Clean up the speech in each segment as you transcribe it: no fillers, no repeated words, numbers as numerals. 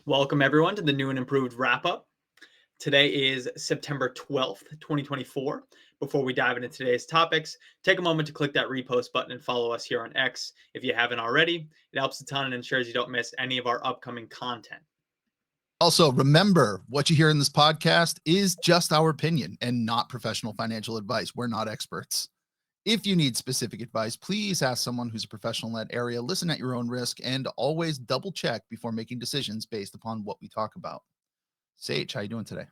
Welcome everyone to the new and improved wrap-up. Today is September 12th, 2024. Before we dive into today's topics, take a moment to click that repost button and follow us here on X if you haven't already. It helps a ton and ensures you don't miss any of our upcoming content. Also, remember what you hear in this podcast is just our opinion and not professional financial advice. We're not experts. If you need specific advice, please ask someone who's a professional in that area, listen at your own risk, and always double check before making decisions based upon what we talk about. Sage, how you doing today?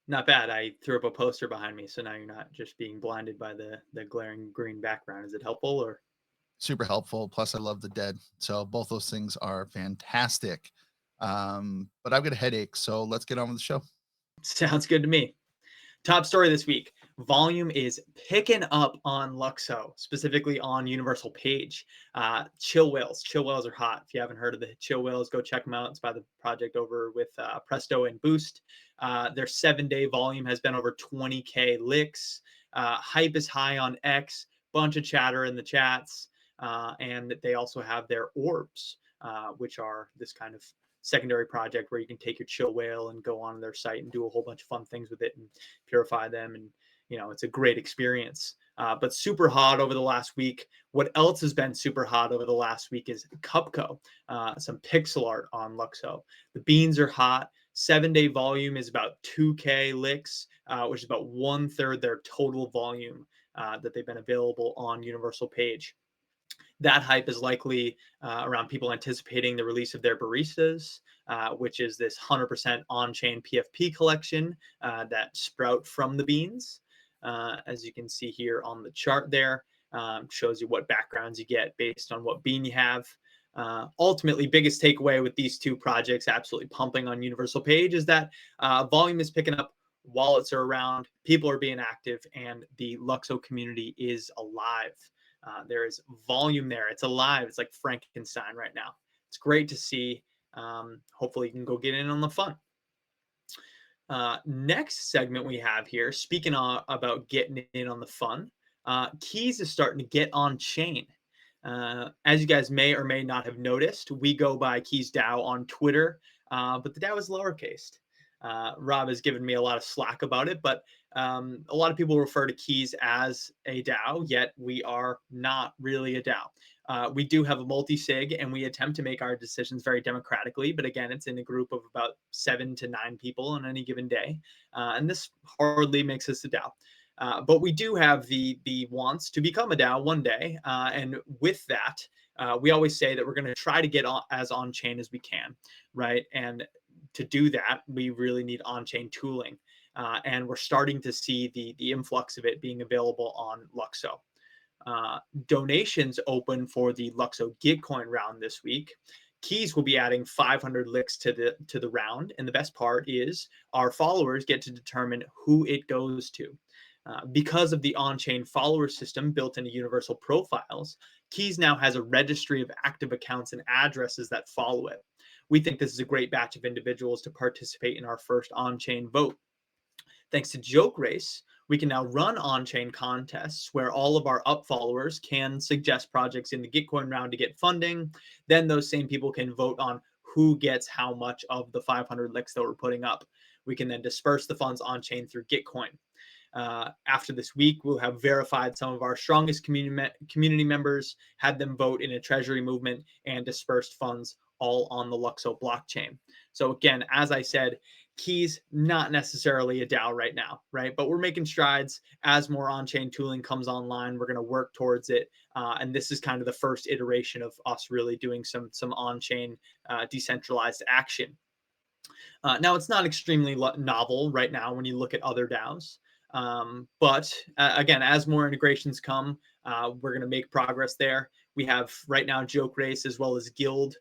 Not bad. I threw up a poster behind me, so now you're not just being blinded by the glaring green background. Is it helpful or? Super helpful. Plus, I love the dead. So both those things are fantastic. But I've got a headache, so let's get on with the show. Sounds good to me. Top story this week. Volume is picking up on LUKSO, specifically on Universal Page. Chill whales. Chill whales are hot. If you haven't heard of the chill whales, go check them out. It's by the project over with Presto and Boost. Their 7-day volume has been over 20K licks. Hype is high on X. Bunch of chatter in the chats. And they also have their orbs, which are this kind of secondary project where you can take your chill whale and go on their site and do a whole bunch of fun things with it and purify them. And, you know, it's a great experience, but super hot over the last week. What else has been super hot over the last week is Cupco, some pixel art on LUKSO. The beans are hot. 7-day volume is about 2K licks, which is about 1/3 their total volume that they've been available on Universal Page. That hype is likely around people anticipating the release of their baristas, which is this 100% on-chain PFP collection that sprout from the beans. As you can see here on the chart there, shows you what backgrounds you get based on what bean you have. Ultimately, biggest takeaway with these two projects absolutely pumping on Universal Page is that volume is picking up, wallets are around, people are being active, and the LUKSO community is alive. There is volume there. It's alive. It's like Frankenstein right now. It's great to see. Hopefully you can go get in on the fun. Next segment we have here, speaking about getting in on the fun, KEEZ is starting to get on chain. As you guys may or may not have noticed, we go by KEEZ DAO on Twitter, but the DAO is lowercase. Rob has given me a lot of slack about it, but a lot of people refer to KEEZ as a DAO, yet we are not really a DAO. We do have a multi-sig, and we attempt to make our decisions very democratically, but again, it's in a group of about 7 to 9 people on any given day, and this hardly makes us a DAO. But we do have the wants to become a DAO one day, and with that, we always say that we're going to try to get as on-chain as we can, right? And to do that, we really need on-chain tooling. And we're starting to see the influx of it being available on LUKSO. Donations open for the LUKSO Gitcoin round this week. KEEZ will be adding 500 licks to the round. And the best part is our followers get to determine who it goes to. Because of the on-chain follower system built into universal profiles, KEEZ now has a registry of active accounts and addresses that follow it. We think this is a great batch of individuals to participate in our first on-chain vote. Thanks to Joke Race, we can now run on-chain contests where all of our up followers can suggest projects in the Gitcoin round to get funding. Then those same people can vote on who gets how much of the 500 licks that we're putting up. We can then disperse the funds on-chain through Gitcoin. After this week, we'll have verified some of our strongest community members, had them vote in a treasury movement, and dispersed funds all on the LUKSO blockchain. So again, as I said, KEEZ not necessarily a DAO right now, right? But we're making strides. As more on-chain tooling comes online, we're going to work towards it. And this is kind of the first iteration of us really doing some on-chain decentralized action. Now, it's not extremely novel right now when you look at other DAOs. But again, as more integrations come, we're going to make progress there. We have right now Joke Race as well as Guild.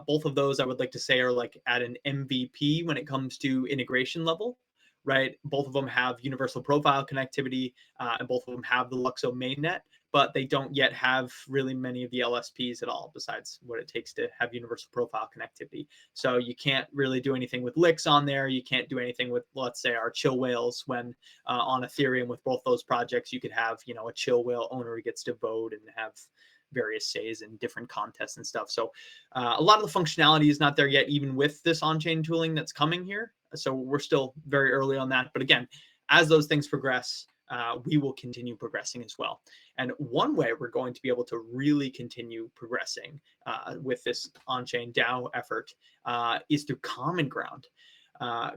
Both of those I would like to say are like at an MVP when it comes to integration level, right? Both of them have universal profile connectivity, and both of them have the LUKSO mainnet, but they don't yet have really many of the LSPs at all, besides what it takes to have universal profile connectivity. So you can't really do anything with licks on there. You can't do anything with, let's say, our chill whales when on Ethereum with both those projects, you could have, you know, a chill whale owner who gets to vote and have various says and different contests and stuff. So a lot of the functionality is not there yet, even with this on-chain tooling that's coming here. So we're still very early on that. But again, as those things progress, we will continue progressing as well. And one way we're going to be able to really continue progressing with this on-chain DAO effort is through Common Ground.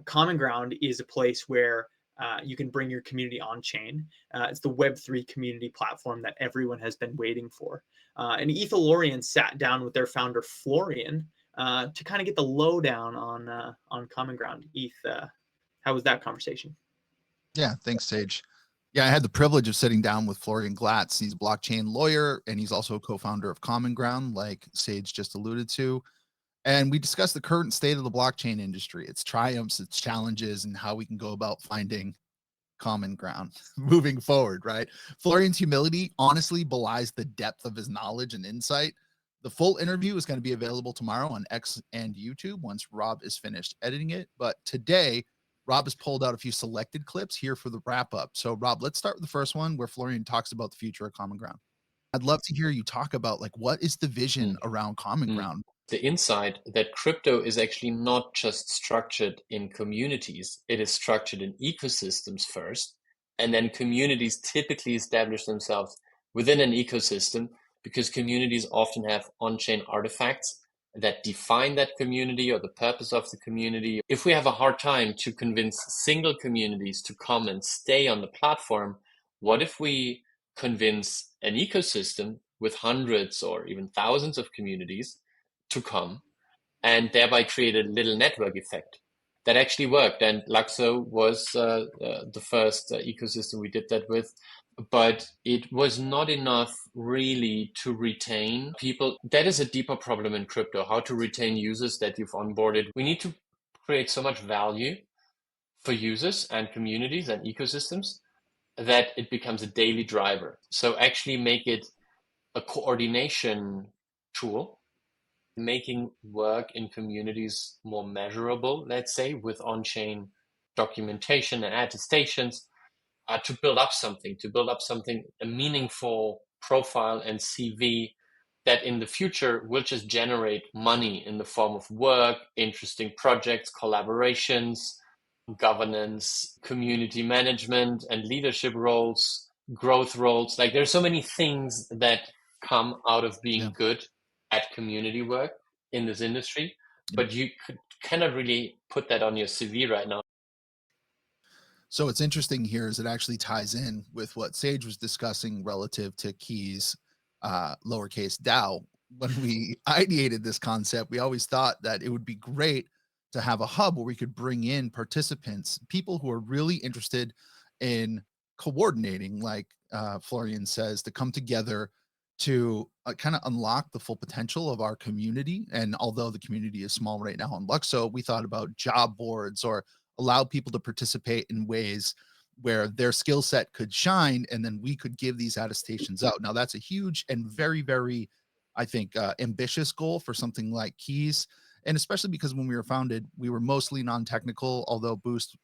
Common Ground is a place where you can bring your community on chain. It's the Web3 community platform that everyone has been waiting for. And Ethylorian sat down with their founder, Florian, to kind of get the lowdown on Common Ground. Eth, how was that conversation? Yeah, thanks, Sage. Yeah, I had the privilege of sitting down with Florian Glatz. He's a blockchain lawyer, and he's also a co-founder of Common Ground, like Sage just alluded to. And we discussed the current state of the blockchain industry, its triumphs, its challenges, and how we can go about finding common ground moving forward, right? Florian's humility honestly belies the depth of his knowledge and insight. The full interview is going to be available tomorrow on X and YouTube once Rob is finished editing it. But today, Rob has pulled out a few selected clips here for the wrap up. So, Rob, let's start with the first one where Florian talks about the future of Common Ground. I'd love to hear you talk about like what is the vision around Common Ground? The insight that crypto is actually not just structured in communities, it is structured in ecosystems first, and then communities typically establish themselves within an ecosystem because communities often have on-chain artifacts that define that community or the purpose of the community. If we have a hard time to convince single communities to come and stay on the platform, what if we convince an ecosystem with hundreds or even thousands of communities to come and thereby create a little network effect? That actually worked. And LUKSO was the first ecosystem we did that with. But it was not enough really to retain people. That is a deeper problem in crypto, how to retain users that you've onboarded. We need to create so much value for users and communities and ecosystems that it becomes a daily driver. So actually make it a coordination tool, making work in communities more measurable, let's say, with on-chain documentation and attestations, to build up something, a meaningful profile and CV that in the future will just generate money in the form of work, interesting projects, collaborations, governance, community management and leadership roles, growth roles. Like there's so many things that come out of being good at community work in this industry, but you cannot really put that on your CV right now. So what's interesting here is it actually ties in with what Sage was discussing relative to KEEZ, lowercase DAO. When we ideated this concept, we always thought that it would be great to have a hub where we could bring in participants, people who are really interested in coordinating, like Florian says, to come together to kind of unlock the full potential of our community. And although the community is small right now on LUKSO, we thought about job boards or allow people to participate in ways where their skill set could shine, and then we could give these attestations out. Now, that's a huge and very, very, I think, ambitious goal for something like KEEZ, and especially because when we were founded, we were mostly non-technical, although Boost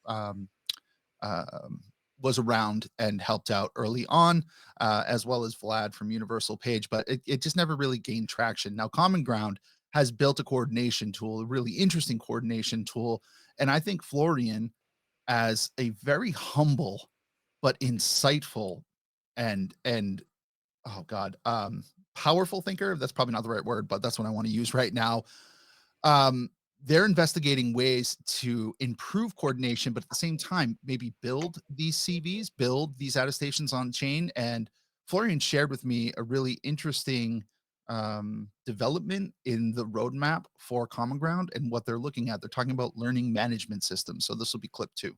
was around and helped out early on, as well as Vlad from Universal Page, but it just never really gained traction. Now, Common Ground has built a coordination tool, a really interesting coordination tool. And I think Florian, as a very humble but insightful and oh god, powerful thinker, that's probably not the right word, but that's what I want to use right now. They're investigating ways to improve coordination, but at the same time, maybe build these CVs, build these attestations on chain. And Florian shared with me a really interesting development in the roadmap for Common Ground and what they're looking at. They're talking about learning management systems. So this will be clip 2.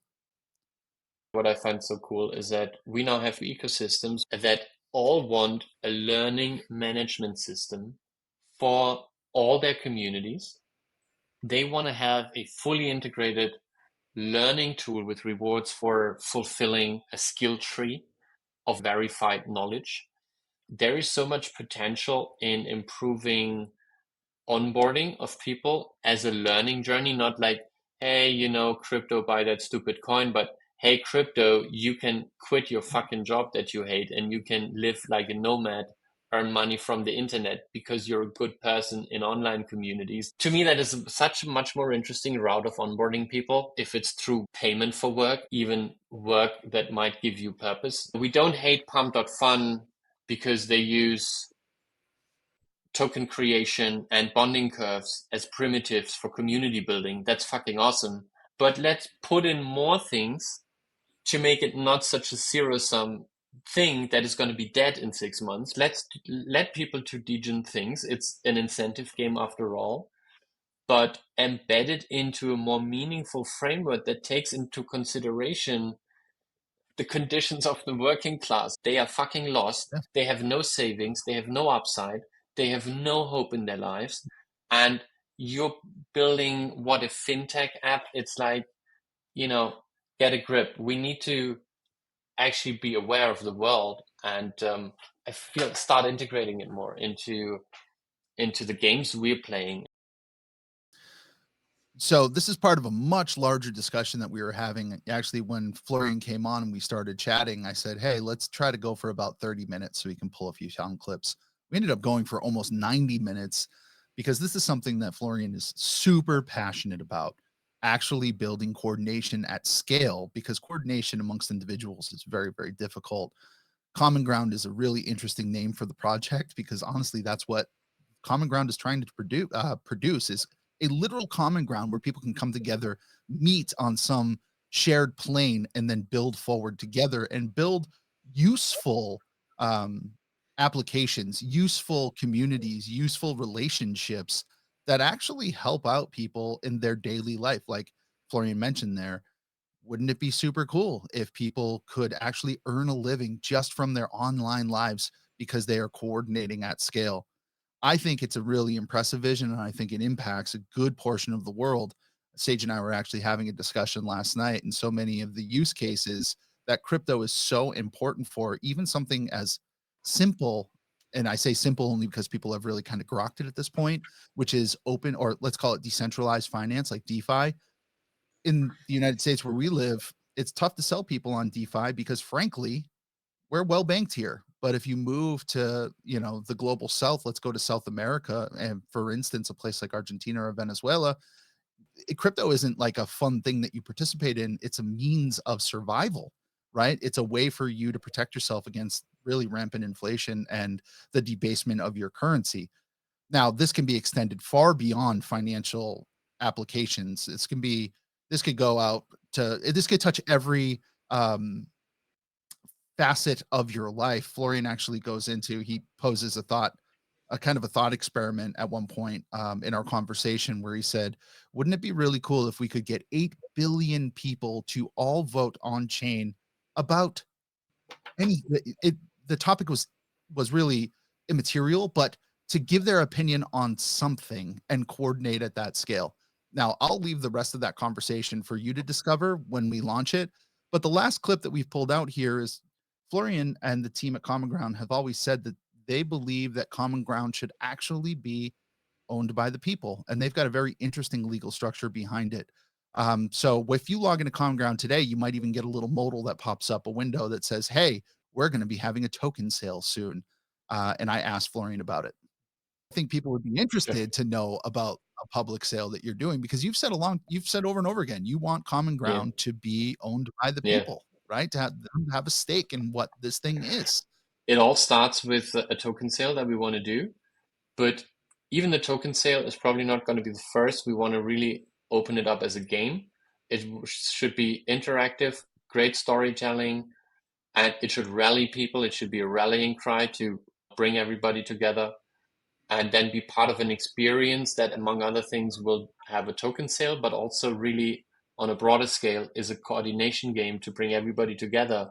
What I find so cool is that we now have ecosystems that all want a learning management system for all their communities. They want to have a fully integrated learning tool with rewards for fulfilling a skill tree of verified knowledge. There is so much potential in improving onboarding of people as a learning journey, not like, hey, crypto, buy that stupid coin, but hey, crypto, you can quit your fucking job that you hate and you can live like a nomad earn money from the internet because you're a good person in online communities. To me, that is such a much more interesting route of onboarding people. If it's through payment for work, even work that might give you purpose. We don't hate pump.fun because they use token creation and bonding curves as primitives for community building. That's fucking awesome. But let's put in more things to make it not such a zero-sum thing that is going to be dead in 6 months. Let's let people to degen things. It's an incentive game after all, but embed it into a more meaningful framework that takes into consideration the conditions of the working class. They are fucking lost. Yeah. They have no savings. They have no upside. They have no hope in their lives. And you're building what a fintech app. It's like, get a grip. We need to actually be aware of the world, and I feel start integrating it more into the games we're playing. So this is part of a much larger discussion that we were having. Actually, when Florian came on and we started chatting, I said, hey, let's try to go for about 30 minutes so we can pull a few sound clips. We ended up going for almost 90 minutes because this is something that Florian is super passionate about, actually building coordination at scale, because coordination amongst individuals is very, very difficult. Common Ground is a really interesting name for the project because honestly, that's what Common Ground is trying to produce is a literal common ground where people can come together, meet on some shared plane, and then build forward together and build useful applications, useful communities, useful relationships that actually help out people in their daily life. Like Florian mentioned there, wouldn't it be super cool if people could actually earn a living just from their online lives because they are coordinating at scale? I think it's a really impressive vision, and I think it impacts a good portion of the world. Sage and I were actually having a discussion last night, and so many of the use cases that crypto is so important for, even something as simple, and I say simple only because people have really kind of grokked it at this point, which is open, or let's call it decentralized finance, like DeFi. In the United States where we live, it's tough to sell people on DeFi because frankly, we're well banked here. But if you move to, the global south, let's go to South America. And for instance, a place like Argentina or Venezuela, crypto isn't like a fun thing that you participate in. It's a means of survival, right? It's a way for you to protect yourself against really rampant inflation and the debasement of your currency. Now, this can be extended far beyond financial applications. This could go out to, this could touch every, facet of your life. Florian actually goes into, he poses a kind of a thought experiment at one point in our conversation where he said, wouldn't it be really cool if we could get 8 billion people to all vote on chain about any, the topic was really immaterial, but to give their opinion on something and coordinate at that scale. Now, I'll leave the rest of that conversation for you to discover when we launch it. But the last clip that we've pulled out here is Florian and the team at Common Ground have always said that they believe that Common Ground should actually be owned by the people, and they've got a very interesting legal structure behind it. So if you log into Common Ground today, you might even get a little modal that pops up a window that says, hey, we're going to be having a token sale soon. And I asked Florian about it. I think people would be interested to know about a public sale that you're doing because you've said over and over again, you want Common Yeah. Ground to be owned by the Yeah. people, right? To have a stake in what this thing is. It all starts with a token sale that we want to do, but even the token sale is probably not going to be the first. We want to really open it up as a game. It should be interactive, great storytelling, and it should rally people. It should be a rallying cry to bring everybody together and then be part of an experience that, among other things, will have a token sale, but also really on a broader scale is a coordination game to bring everybody together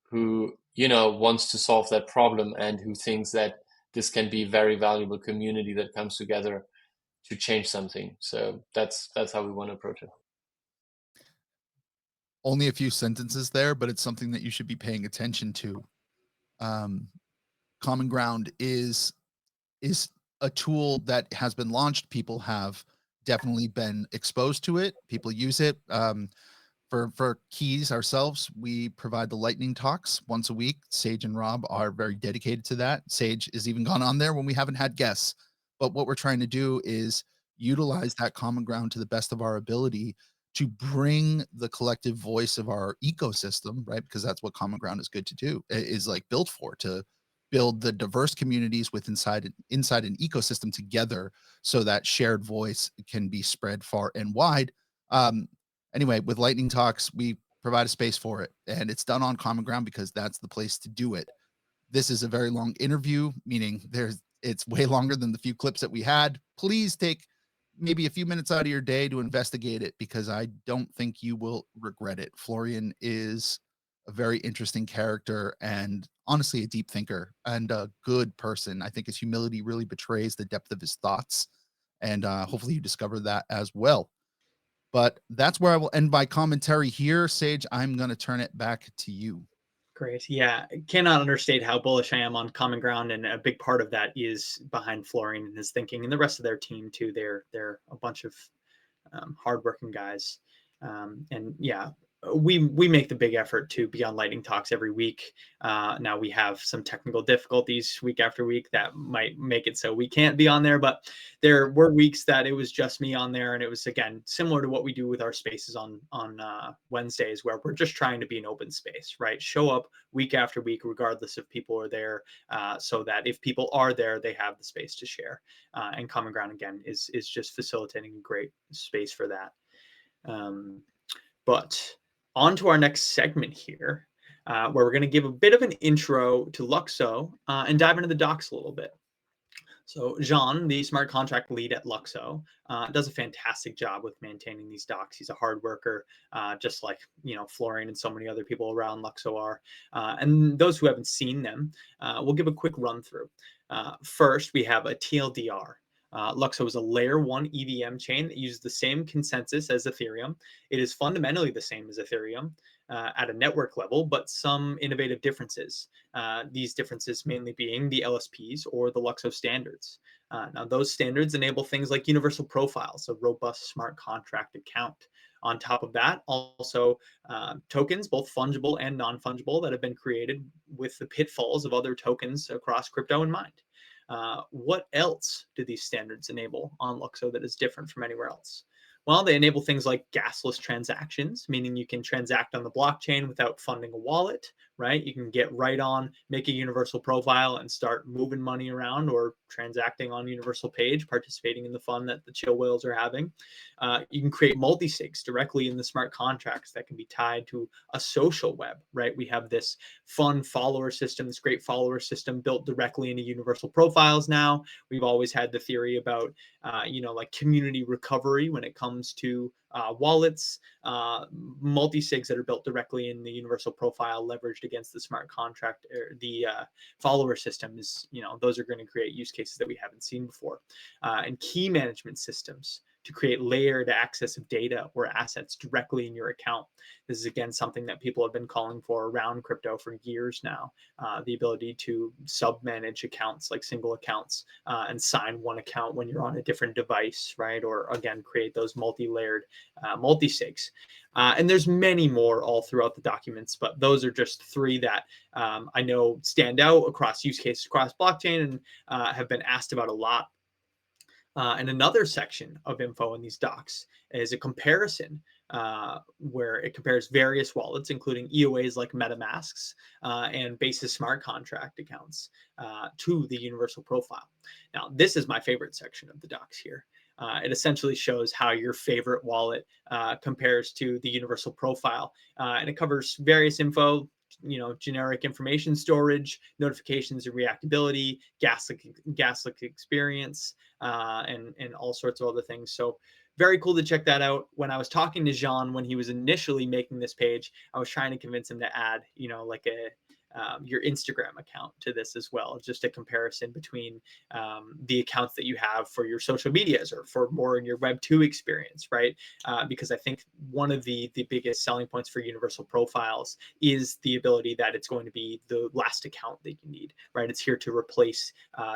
who, wants to solve that problem and who thinks that this can be a very valuable community that comes together to change something. So that's how we want to approach it. Only a few sentences there, but it's something that you should be paying attention to. Common Ground is a tool that has been launched. People have definitely been exposed to it. People use it. For KEEZ ourselves, we provide the lightning talks once a week. Sage and Rob are very dedicated to that. Sage has even gone on there when we haven't had guests. But what we're trying to do is utilize that common ground to the best of our ability to bring the collective voice of our ecosystem, right? Because that's what common ground is good to do, is like built for, to build the diverse communities with inside an ecosystem together so that shared voice can be spread far and wide. Anyway, with lightning talks, we provide a space for it, and it's done on common ground because that's the place to do it. This is a very long interview, meaning it's way longer than the few clips that we had. Please take maybe a few minutes out of your day to investigate it, because I don't think you will regret it. Florian is a very interesting character and honestly a deep thinker and a good person. I think his humility really betrays the depth of his thoughts, and hopefully you discover that as well. But that's where I will end my commentary here. Sage, I'm going to turn it back to you. Great. Yeah. Cannot understate how bullish I am on common ground. And a big part of that is behind Florian and his thinking, and the rest of their team too. They're a bunch of hardworking guys. And yeah, we make the big effort to be on lightning talks every week. Now we have some technical difficulties week after week that might make it so we can't be on there, but there were weeks that it was just me on there, and it was, again, similar to what we do with our spaces on Wednesdays, where we're just trying to be an open space, right? Show up week after week regardless if people are there, so that if people are there, they have the space to share. And common ground, again, is just facilitating a great space for that. But on to our next segment here, where we're going to give a bit of an intro to LUKSO and dive into the docs a little bit. So Jean, the smart contract lead at LUKSO, does a fantastic job with maintaining these docs. He's a hard worker, just like Florian and so many other people around LUKSO are. And those who haven't seen them, we'll give a quick run through. First, we have a TLDR. LUKSO is a layer 1 EVM chain that uses the same consensus as Ethereum. It is fundamentally the same as Ethereum at a network level, but some innovative differences. These differences mainly being the LSPs or the LUKSO standards. Now, those standards enable things like universal profiles, a robust smart contract account. On top of that, also tokens, both fungible and non-fungible, that have been created with the pitfalls of other tokens across crypto in mind. What else do these standards enable on LUKSO that is different from anywhere else? Well, they enable things like gasless transactions, meaning you can transact on the blockchain without funding a wallet, right? You can get right on, make a universal profile, and start moving money around or transacting on Universal Page, participating in the fun that the chill whales are having. You can create multi-sigs directly in the smart contracts that can be tied to a social web, right? We have this fun follower system, this great follower system built directly into universal profiles now. We've always had the theory about, like community recovery when it comes to wallets, multi-sigs that are built directly in the universal profile leveraged against the smart contract, or the follower system is, those are going to create use cases that we haven't seen before. And key management systems to create layered access of data or assets directly in your account. This is, again, something that people have been calling for around crypto for years now. The ability to sub-manage accounts, like single accounts, and sign one account when you're on a different device, right? Or, again, create those multi-layered multi-sigs. And there's many more all throughout the documents, but those are just three that I know stand out across use cases, across blockchain, and have been asked about a lot. And another section of info in these docs is a comparison where it compares various wallets, including EOAs like MetaMasks and Basis smart contract accounts to the universal profile. Now, this is my favorite section of the docs here. It essentially shows how your favorite wallet compares to the universal profile, and it covers various info, generic information storage, notifications and reactability, gaslit experience, and all sorts of other things. So very cool to check that out. When I was talking to Jean when he was initially making this page, I was trying to convince him to add, like your Instagram account to this as well. Just a comparison between the accounts that you have for your social medias or for more in your Web 2 experience, right? Because I think one of the biggest selling points for universal profiles is the ability that it's going to be the last account that you need, right? It's here to replace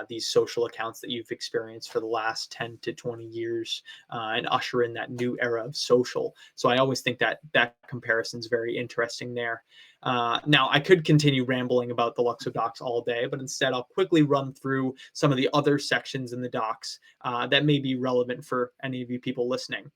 these social accounts that you've experienced for the last 10 to 20 years and usher in that new era of social. So I always think that that comparison is very interesting there. Now, I could continue rambling about the LUKSO docs all day, but instead I'll quickly run through some of the other sections in the docs that may be relevant for any of you people listening.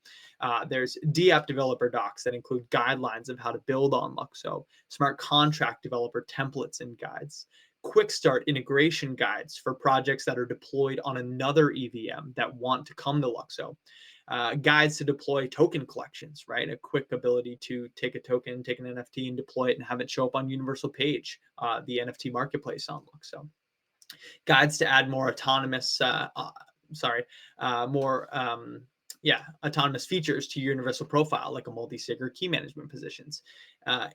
There's DApp developer docs that include guidelines of how to build on LUKSO, smart contract developer templates and guides, quick start integration guides for projects that are deployed on another EVM that want to come to LUKSO. Guides to deploy token collections, right? A quick ability to take a token, take an NFT and deploy it and have it show up on Universal Page, the NFT marketplace on LUKSO. Guides to add more autonomous, autonomous features to your universal profile, like a multi-sig or key management positions,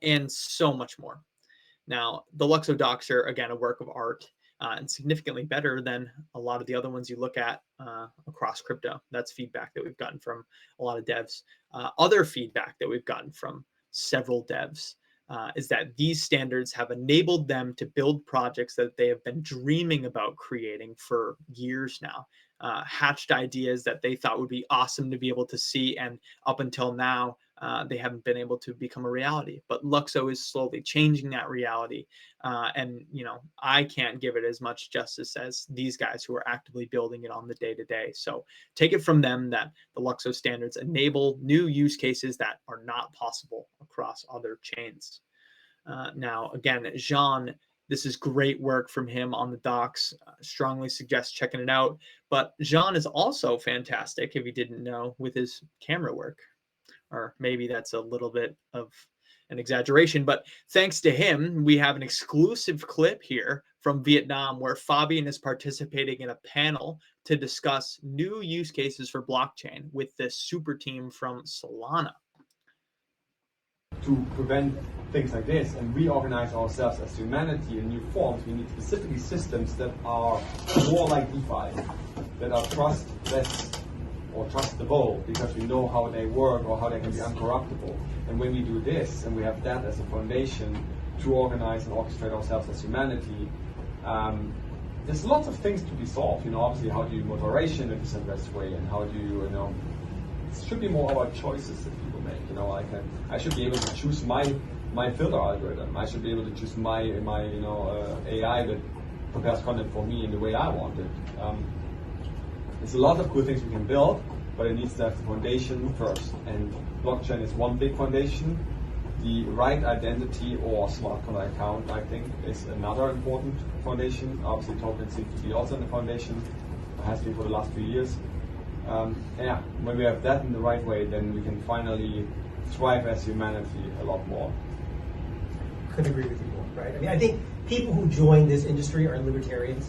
and so much more. Now, the LUKSO docs are, again, a work of art. And significantly better than a lot of the other ones you look at across crypto. That's feedback that we've gotten from a lot of devs. Other feedback that we've gotten from several devs is that these standards have enabled them to build projects that they have been dreaming about creating for years now. Hatched ideas that they thought would be awesome to be able to see, and up until now, they haven't been able to become a reality. But LUKSO is slowly changing that reality. And, you know, I can't give it as much justice as these guys who are actively building it on the day-to-day. So take it from them that the LUKSO standards enable new use cases that are not possible across other chains. Now, again, Jean, this is great work from him on the docs. Strongly suggest checking it out. But Jean is also fantastic, if you didn't know, with his camera work. Or maybe that's a little bit of an exaggeration, but thanks to him, we have an exclusive clip here from Vietnam where Fabian is participating in a panel to discuss new use cases for blockchain with the super team from Solana. To prevent things like this and reorganize ourselves as humanity in new forms, we need specifically systems that are more like DeFi, that are trustless or trustable because we know how they work or how they can be uncorruptible. And when we do this and we have that as a foundation to organize and orchestrate ourselves as humanity, there's lots of things to be solved. You know, obviously, how do you moderation in a decentralized way, and how do you, it should be more about choices that people make. You know, I should be able to choose my filter algorithm. I should be able to choose my AI that prepares content for me in the way I want it. There's a lot of cool things we can build, but it needs to have the foundation first. And blockchain is one big foundation. The right identity or smart contract account, I think, is another important foundation. Obviously, tokens seem to be also in the foundation. It has been for the last few years. When we have that in the right way, then we can finally thrive as humanity a lot more. Couldn't agree with you more, right? I mean, I think people who join this industry are libertarians.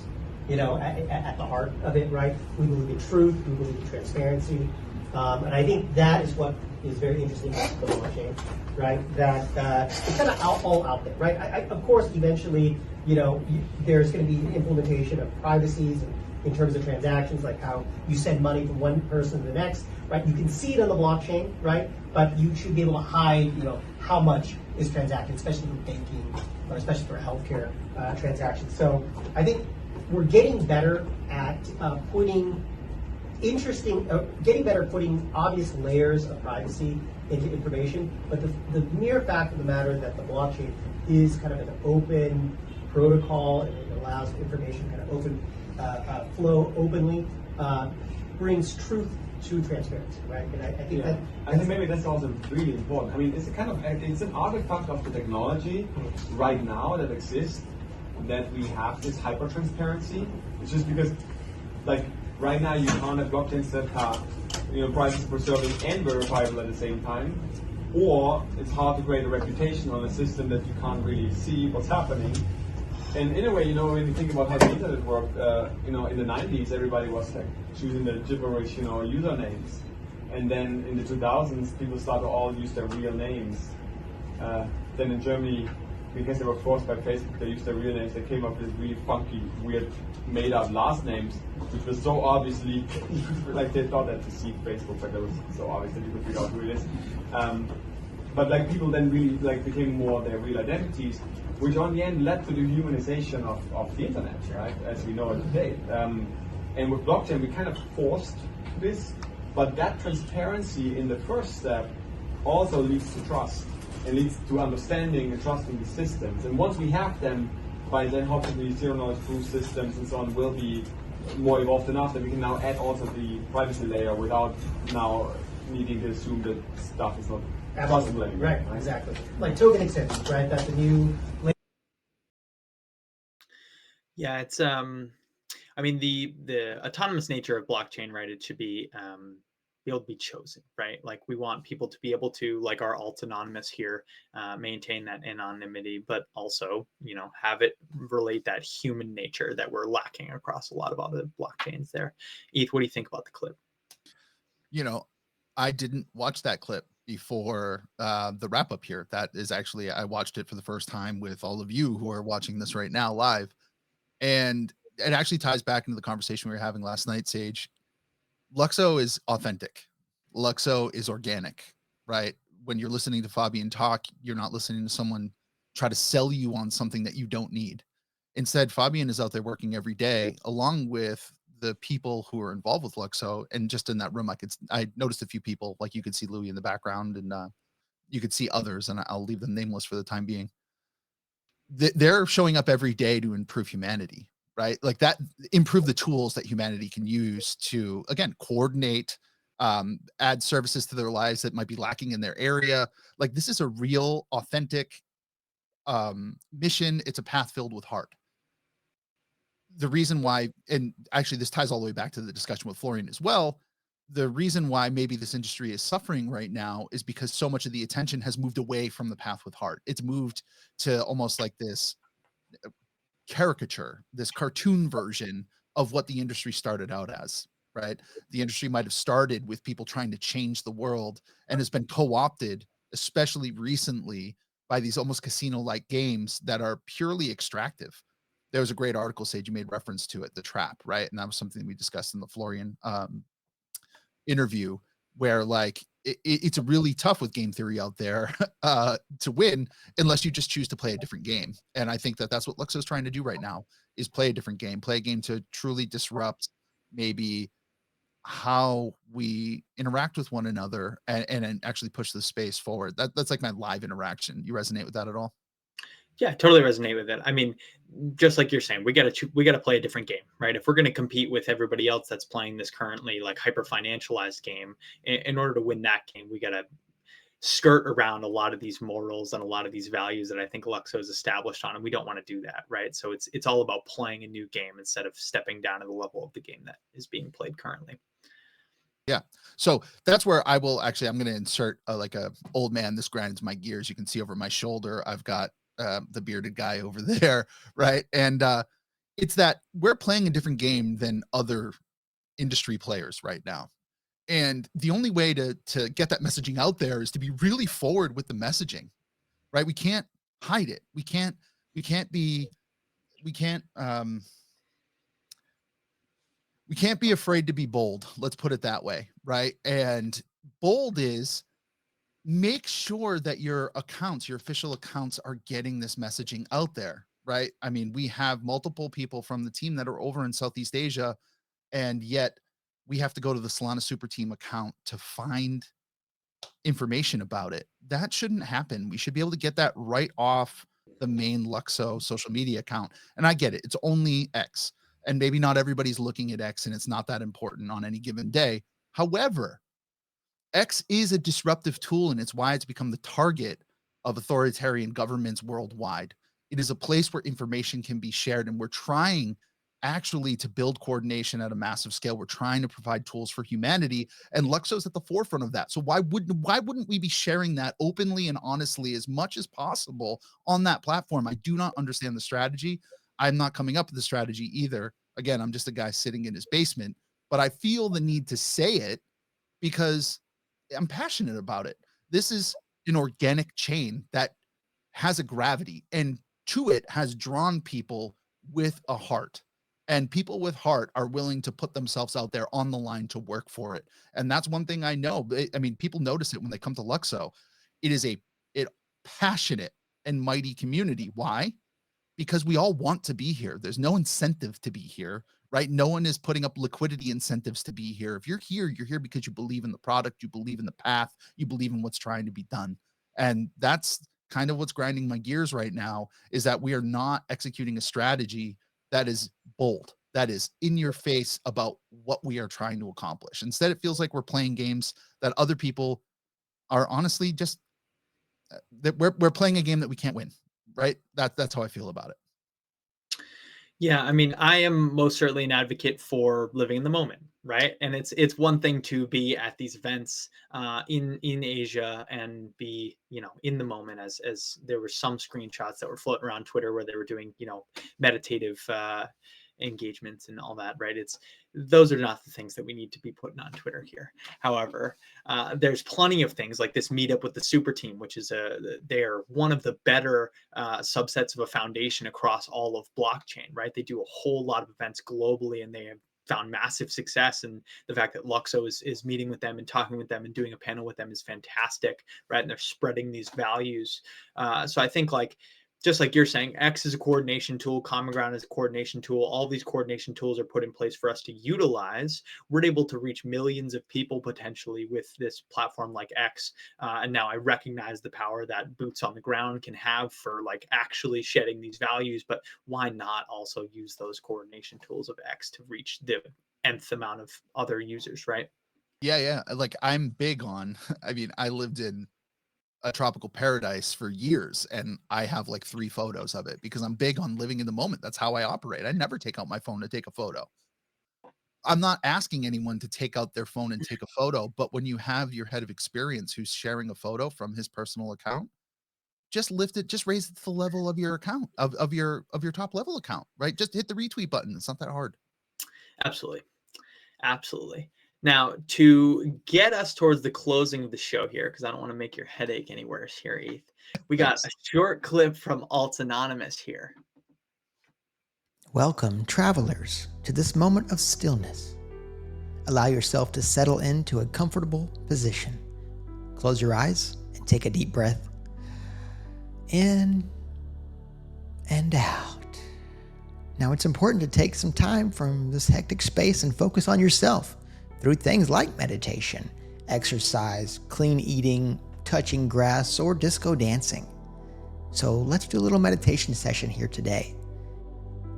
You know, at the heart of it, right? We believe in truth, we believe in transparency, and I think that is what is very interesting about the blockchain, right? That it's kind of all out there, right? Of course, eventually, there's going to be an implementation of privacies in terms of transactions, like how you send money from one person to the next, right? You can see it on the blockchain, right? But you should be able to hide, how much is transacted, especially for banking or especially for healthcare transactions. So I think we're getting better at putting obvious layers of privacy into information, but the mere fact of the matter that the blockchain is kind of an open protocol and it allows information kind of open flow openly brings truth to transparency, right? And I think I think maybe that's also really important. I mean, it's an artifact of the technology right now that exists, that we have this hyper transparency. It's just because, like, right now you can't have blockchains that have prices preserving and verifiable at the same time, or it's hard to create a reputation on a system that you can't really see what's happening. And in a way, when you think about how the internet worked, in the 90s, everybody was like choosing the gibberish, usernames, and then in the 2000s, people started to all use their real names. Then in Germany, because they were forced by Facebook, they used their real names. They came up with really funky, weird, made-up last names, which was so obviously like they thought that to see Facebook, but that was so obvious that you could figure out who it is. But like people then really like became more their real identities, which on the end led to the humanization of the internet, right, as we know it today. And with blockchain, we kind of forced this, but that transparency in the first step also leads to trust. It leads to understanding and trusting the systems. And once we have them, by then hopefully zero-knowledge proof systems and so on will be more evolved enough that we can now add also the privacy layer without now needing to assume that stuff is not possible anymore. Right, exactly. Like token extensions, right? That's a new. Yeah, it's I mean the autonomous nature of blockchain, right? It should be able to be chosen, right? Like we want people to be able to, like our alt anonymous here, maintain that anonymity, but also, you know, have it relate that human nature that we're lacking across a lot of other blockchains there. Eth, what do you think about the clip? You know, I didn't watch that clip before the wrap up here. That is actually, I watched it for the first time with all of you who are watching this right now live. And it actually ties back into the conversation we were having last night, Sage. LUKSO is authentic. LUKSO is organic, right? When you're listening to Fabian talk, you're not listening to someone try to sell you on something that you don't need. Instead, Fabian is out there working every day along with the people who are involved with LUKSO. And just in that room, I noticed a few people, like you could see Louis in the background, and you could see others, and I'll leave them nameless for the time being. They're showing up every day to improve humanity, right? Like that, improve the tools that humanity can use to, again, coordinate, add services to their lives that might be lacking in their area. Like this is a real, authentic mission. It's a path filled with heart. The reason why, and actually this ties all the way back to the discussion with Florian as well, the reason why maybe this industry is suffering right now is because so much of the attention has moved away from the path with heart. It's moved to almost like this caricature, this cartoon version of what the industry started out as, right? The industry might have started with people trying to change the world and has been co-opted, especially recently, by these almost casino-like games that are purely extractive. There was a great article, Sage, you made reference to it, The Trap, right? And that was something we discussed in the Florian interview, where like it's really tough with game theory out there to win unless you just choose to play a different game. And I think that that's what LUKSO is trying to do right now, is play a different game, play a game to truly disrupt maybe how we interact with one another and actually push the space forward. That's like my live interaction. You resonate with that at all? Yeah, totally resonate with it. I mean, just like you're saying, we got to play a different game, right? If we're going to compete with everybody else that's playing this currently like hyper financialized game, in order to win that game, we got to skirt around a lot of these morals and a lot of these values that I think LUKSO is established on, and we don't want to do that, right? So it's all about playing a new game instead of stepping down to the level of the game that is being played currently. Yeah. So that's where I will actually, I'm going to insert like a old man. This grinds my gears. You can see over my shoulder, I've got the bearded guy over there, right? And it's that we're playing a different game than other industry players right now. And the only way to get that messaging out there is to be really forward with the messaging, right? We can't hide it. We can't be afraid to be bold. Let's put it that way, right? And bold is, make sure that your accounts, your official accounts, are getting this messaging out there, right? I mean, we have multiple people from the team that are over in Southeast Asia, and yet we have to go to the Solana Super Team account to find information about it. That shouldn't happen. We should be able to get that right off the main LUKSO social media account. And I get it. It's only X, and maybe not everybody's looking at X, and it's not that important on any given day. However, X is a disruptive tool, and it's why it's become the target of authoritarian governments worldwide. It is a place where information can be shared, and we're trying actually to build coordination at a massive scale. We're trying to provide tools for humanity, and LUKSO is at the forefront of that. So why wouldn't we be sharing that openly and honestly as much as possible on that platform? I do not understand the strategy. I'm not coming up with the strategy either. Again, I'm just a guy sitting in his basement, but I feel the need to say it because I'm passionate about it. This is an organic chain that has a gravity, and to it has drawn people with a heart. And people with heart are willing to put themselves out there on the line to work for it. And that's one thing I know. I mean, people notice it when they come to LUKSO. It is a passionate and mighty community. Why? Because we all want to be here. There's no incentive to be here, right? No one is putting up liquidity incentives to be here. If you're here because you believe in the product, you believe in the path, you believe in what's trying to be done. And that's kind of what's grinding my gears right now, is that we are not executing a strategy that is bold, that is in your face about what we are trying to accomplish. Instead, it feels like we're playing games that other people are honestly just, that we're playing a game that we can't win, right? That's how I feel about it. Yeah, I mean, I am most certainly an advocate for living in the moment, right? And it's one thing to be at these events in Asia and be, you know, in the moment, as there were some screenshots that were floating around Twitter where they were doing, you know, meditative engagements and all that, right? Those are not the things that we need to be putting on Twitter here. However, there's plenty of things like this meetup with the super team, which is they're one of the better subsets of a foundation across all of blockchain, right? They do a whole lot of events globally, and they have found massive success. And the fact that LUKSO is meeting with them and talking with them and doing a panel with them is fantastic, right? And they're spreading these values. So I think, like, just like you're saying, X is a coordination tool, Common Ground is a coordination tool. All these coordination tools are put in place for us to utilize. We're able to reach millions of people potentially with this platform like X. And now I recognize the power that boots on the ground can have for like actually shedding these values, but why not also use those coordination tools of X to reach the nth amount of other users, right? Yeah. Like, I'm big on, I mean, I lived in a tropical paradise for years, and I have like 3 photos of it because I'm big on living in the moment. That's how I operate. I never take out my phone to take a photo. I'm not asking anyone to take out their phone and take a photo, but when you have your head of experience who's sharing a photo from his personal account, just lift it, just raise it to the level of your account, of your top level account, right? Just hit the retweet button. It's not that hard. Absolutely. Now, to get us towards the closing of the show here, because I don't want to make your headache any worse here, Eth, we got a short clip from Alt Anonymous here. Welcome, travelers, to this moment of stillness. Allow yourself to settle into a comfortable position. Close your eyes and take a deep breath. In and out. Now, it's important to take some time from this hectic space and focus on yourself through things like meditation, exercise, clean eating, touching grass, or disco dancing. So let's do a little meditation session here today.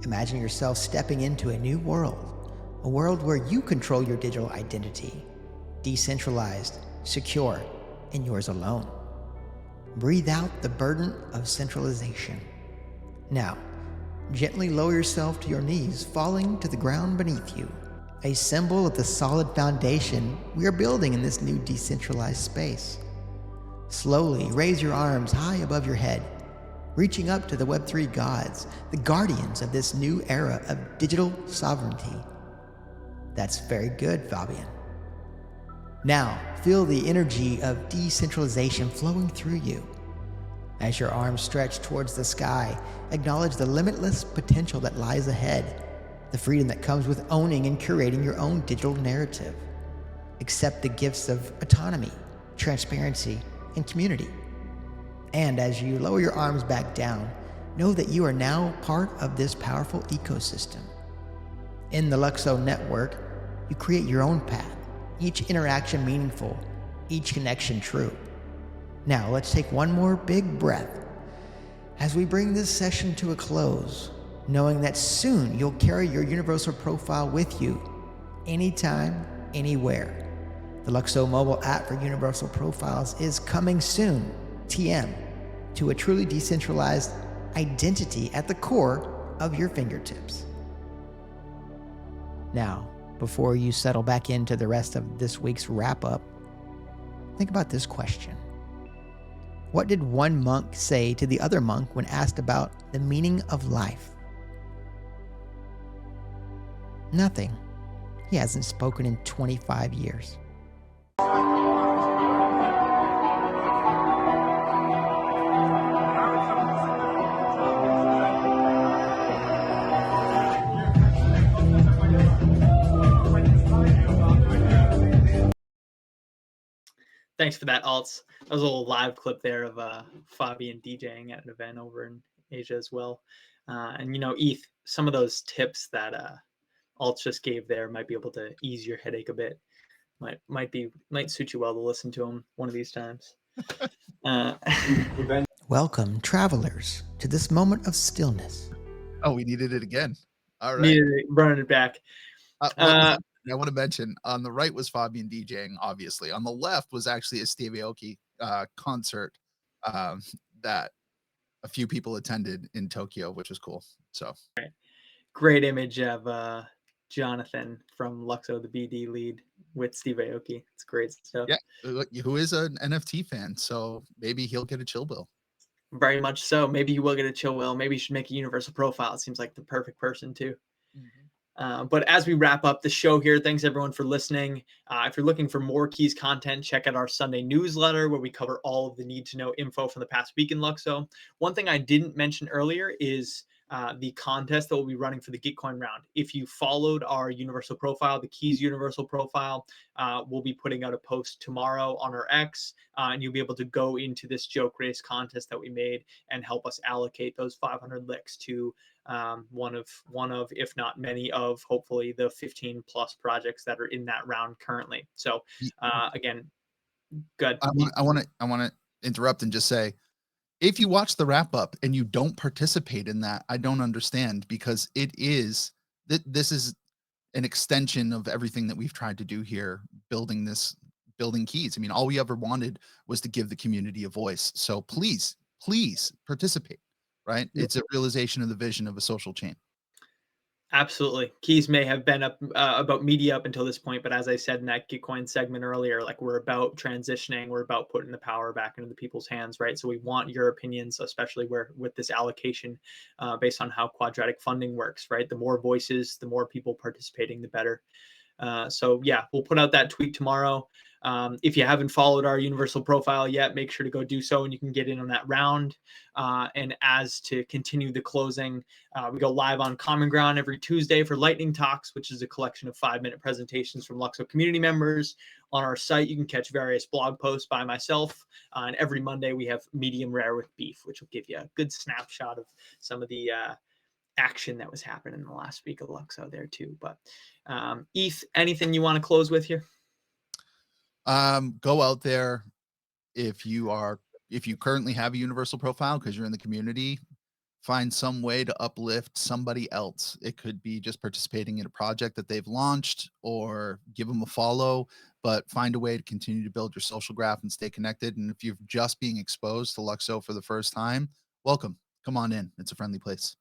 Imagine yourself stepping into a new world, a world where you control your digital identity, decentralized, secure, and yours alone. Breathe out the burden of centralization. Now, gently lower yourself to your knees, falling to the ground beneath you, a symbol of the solid foundation we are building in this new decentralized space. Slowly raise your arms high above your head, reaching up to the Web3 gods, the guardians of this new era of digital sovereignty. That's very good, Fabian. Now, feel the energy of decentralization flowing through you. As your arms stretch towards the sky, acknowledge the limitless potential that lies ahead, the freedom that comes with owning and curating your own digital narrative. Accept the gifts of autonomy, transparency, and community. And as you lower your arms back down, know that you are now part of this powerful ecosystem. In the LUKSO network, you create your own path, each interaction meaningful, each connection true. Now let's take one more big breath as we bring this session to a close, knowing that soon you'll carry your universal profile with you, anytime, anywhere. The LUKSO mobile app for universal profiles is coming soon, TM, to a truly decentralized identity at the core of your fingertips. Now, before you settle back into the rest of this week's wrap-up, think about this question. What did one monk say to the other monk when asked about the meaning of life? Nothing. He hasn't spoken in 25 years. Thanks for that, Alts. That was a little live clip there of Fabian DJing at an event over in Asia as well. And, ETH, some of those tips that Alts just gave there might be able to ease your headache a bit. Might suit you well to listen to them one of these times. Welcome, travelers, to this moment of stillness. Oh, we needed it again. All right. Needed it, running it back. I want to mention on the right was Fabian DJing, obviously. On the left was actually a Steve Aoki concert that a few people attended in Tokyo, which was cool. So great image of Jonathan from LUKSO, the BD lead, with Steve Aoki. It's great stuff. Yeah, who is an NFT fan, so maybe he'll get a chill bill. Very much so. Maybe he will get a chill bill. Maybe you should make a universal profile. It seems like the perfect person too. But as we wrap up the show here, thanks everyone for listening. If you're looking for more KEEZ content, check out our Sunday newsletter where we cover all of the need to know info from the past week in LUKSO. One thing I didn't mention earlier is the contest that we'll be running for the Gitcoin round. If you followed our universal profile, the KEEZ universal profile, we'll be putting out a post tomorrow on our X, and you'll be able to go into this joke race contest that we made and help us allocate those 500 licks to one of, if not many of, hopefully the 15 plus projects that are in that round currently. So again, good. I want to interrupt and just say, if you watch the wrap up and you don't participate in that, I don't understand, because this is an extension of everything that we've tried to do here, building KEEZ. I mean, all we ever wanted was to give the community a voice. So please participate, right? Yep. It's a realization of the vision of a social chain. Absolutely. KEEZ may have been about media up until this point, but as I said in that Gitcoin segment earlier, like, we're about transitioning, we're about putting the power back into the people's hands, right? So we want your opinions, especially with this allocation, based on how quadratic funding works, right? The more voices, the more people participating, the better. So yeah, we'll put out that tweet tomorrow. If you haven't followed our universal profile yet, make sure to go do so, and you can get in on that round. And as to continue the closing, we go live on Common Ground every Tuesday for Lightning Talks, which is a collection of 5-minute presentations from LUKSO community members. On our site, you can catch various blog posts by myself. And every Monday, we have Medium Rare with Beef, which will give you a good snapshot of some of the action that was happening in the last week of LUKSO there too. But ETH, anything you want to close with here? Go out there. If you currently have a universal profile because you're in the community, find some way to uplift somebody else. It could be just participating in a project that they've launched, or give them a follow, but find a way to continue to build your social graph and stay connected. And if you're just being exposed to LUKSO for the first time, welcome. Come on in. It's a friendly place.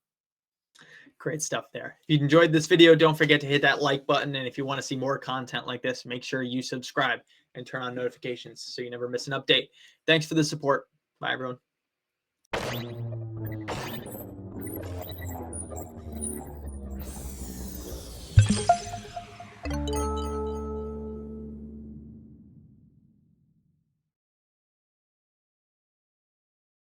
Great stuff there. If you enjoyed this video, don't forget to hit that like button. And if you want to see more content like this, make sure you subscribe and turn on notifications so you never miss an update. Thanks for the support. Bye, everyone.